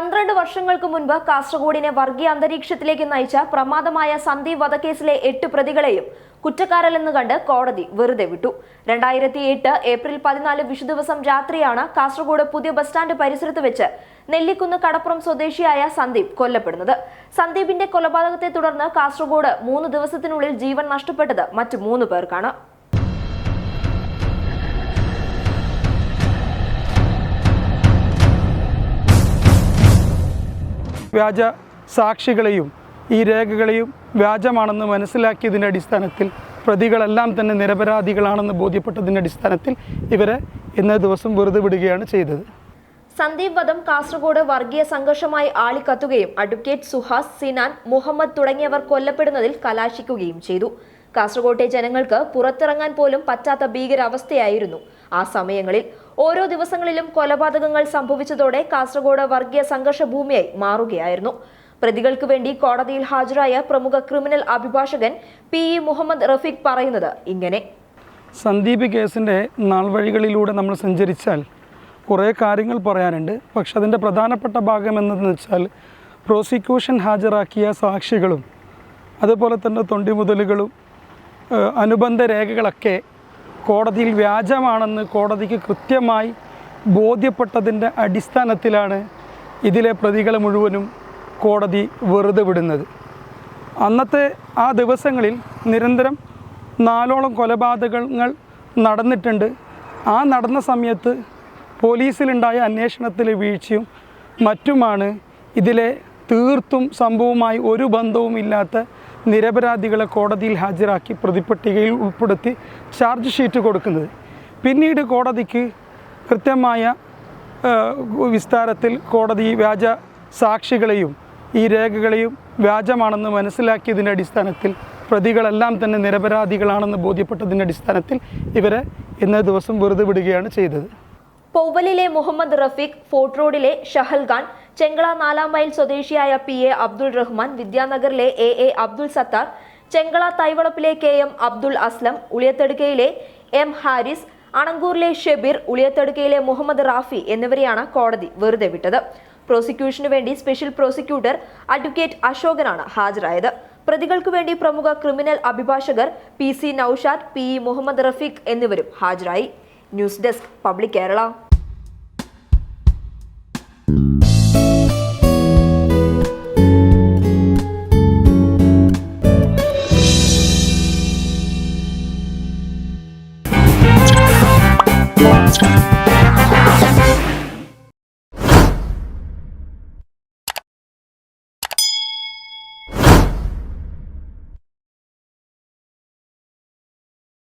12 വർഷങ്ങൾക്ക് മുൻപ് കാസർഗോഡിനെ വർഗീയ അന്തരീക്ഷത്തിലേക്ക് നയിച്ച പ്രമാദമായ സന്ദീപ് വധക്കേസിലെ 8 പ്രതികളെയും കുറ്റക്കാരല്ലെന്ന് കണ്ട് കോടതി വെറുതെ വിട്ടു. 2008 ഏപ്രിൽ 14 വിഷുദിവസം രാത്രിയാണ് കാസർഗോഡ് പുതിയ ബസ് സ്റ്റാൻഡ് പരിസരത്ത് വെച്ച് നെല്ലിക്കുന്ന് കടപ്പുറം സ്വദേശിയായ സന്ദീപ് കൊല്ലപ്പെടുന്നത്. സന്ദീപിന്റെ കൊലപാതകത്തെ തുടർന്ന് കാസർഗോഡ് 3 ദിവസത്തിനുള്ളിൽ ജീവൻ നഷ്ടപ്പെട്ടത് മറ്റ് 3 പേർക്കാണ്. വ്യാജ സാക്ഷികളെയും ഈ രേഖകളെയും വ്യാജമാണെന്ന് മനസ്സിലാക്കിയതിൻ്റെ അടിസ്ഥാനത്തിൽ പ്രതികളെല്ലാം തന്നെ നിരപരാധികളാണെന്ന് ബോധ്യപ്പെട്ടതിൻ്റെ അടിസ്ഥാനത്തിൽ ഇവരെ ഇന്നേ ദിവസം വെറുതെ വിടുകയാണ് ചെയ്തത്. സന്ദീപ് വധം കാസർഗോഡ് വർഗീയ സംഘർഷമായി ആളിക്കത്തുകയും അഡ്വക്കേറ്റ് സുഹാസ്, സിനാൻ, മുഹമ്മദ് തുടങ്ങിയവർ കൊല്ലപ്പെടുന്നതിൽ കലാശിക്കുകയും ചെയ്തു. കാസർഗോട്ടെ ജനങ്ങൾക്ക് പുറത്തിറങ്ങാൻ പോലും പറ്റാത്ത ഭീകരാവസ്ഥയായിരുന്നു ആ സമയങ്ങളിൽ. ഓരോ ദിവസങ്ങളിലും കൊലപാതകങ്ങൾ സംഭവിച്ചതോടെ കാസർഗോഡ് വർഗീയ സംഘർഷ ഭൂമിയായി മാറുകയായിരുന്നു. പ്രതികൾക്ക് വേണ്ടി കോടതിയിൽ ഹാജരായ പ്രമുഖ ക്രിമിനൽ അഭിഭാഷകൻ പി മുഹമ്മദ് റഫീഖ് പറയുന്നത് ഇങ്ങനെ: സന്ദീപ് കേസിൻ്റെ നാൾവഴികളിലൂടെ നമ്മൾ സഞ്ചരിച്ചാൽ കുറേ കാര്യങ്ങൾ പറയാനുണ്ട്. പക്ഷെ അതിൻ്റെ പ്രധാനപ്പെട്ട ഭാഗം എന്തെന്ന് വെച്ചാൽ പ്രോസിക്യൂഷൻ ഹാജരാക്കിയ സാക്ഷികളും അതുപോലെ തന്നെ തൊണ്ടിമുതലുകളും അനുബന്ധ രേഖകളൊക്കെ കോടതിയിൽ വ്യാജമാണെന്ന് കോടതിക്ക് കൃത്യമായി ബോധ്യപ്പെട്ടതിൻ്റെ അടിസ്ഥാനത്തിലാണ് ഇതിലെ പ്രതികളെ മുഴുവനും കോടതി വെറുതെ വിടുന്നത്. അന്നത്തെ ആ ദിവസങ്ങളിൽ നിരന്തരം 4ഓളം കൊലപാതകങ്ങൾ നടന്നിട്ടുണ്ട്. ആ നടന്ന സമയത്ത് പോലീസിലുണ്ടായ അന്വേഷണത്തിലെ വീഴ്ചയും മറ്റുമാണ് ഇതിലെ തീർത്തും സംഭവവുമായി ഒരു ബന്ധവുമില്ലാത്ത നിരപരാധികളെ കോടതിയിൽ ഹാജരാക്കി പ്രതിപട്ടികയിൽ ഉൾപ്പെടുത്തി ചാർജ് ഷീറ്റ് കൊടുക്കുന്നത്. പിന്നീട് കോടതിക്ക് കൃത്യമായ വിസ്താരത്തിൽ കോടതി വ്യാജ സാക്ഷികളെയും ഈ രേഖകളെയും വ്യാജമാണെന്ന് മനസ്സിലാക്കിയതിൻ്റെ അടിസ്ഥാനത്തിൽ പ്രതികളെല്ലാം തന്നെ നിരപരാധികളാണെന്ന് ബോധ്യപ്പെട്ടതിൻ്റെ അടിസ്ഥാനത്തിൽ ഇവരെ ഇന്നേ ദിവസം വെറുതെ വിടുകയാണ് ചെയ്തത്. പൗവലിലെ മുഹമ്മദ് റഫീഖ്, ഫോർട്ട് റോഡിലെ ഷഹൽഖാൻ, ചെങ്കള 4 മൈൽ സ്വദേശിയായ പി അബ്ദുൾ റഹ്മാൻ, വിദ്യാനഗറിലെ എ അബ്ദുൾ സത്താർ, ചെങ്കള തൈവളപ്പിലെ KM അബ്ദുൾ അസ്ലം, ഉളിയത്തടുക്കയിലെ M ഹാരിസ്, അണങ്കൂറിലെ ഷെബീർ, ഉളിയത്തടുക്കയിലെ മുഹമ്മദ് റാഫി എന്നിവരെയാണ് കോടതി വെറുതെ വിട്ടത്. പ്രോസിക്യൂഷനു വേണ്ടി സ്പെഷ്യൽ പ്രോസിക്യൂട്ടർ അഡ്വക്കേറ്റ് അശോകനാണ് ഹാജരായത്. പ്രതികൾക്ക് വേണ്ടി പ്രമുഖ ക്രിമിനൽ അഭിഭാഷകർ PC നൌഷാദ്, പി മുഹമ്മദ് റഫീഖ് എന്നിവരും ഹാജരായി. News desk public Kerala. Monster.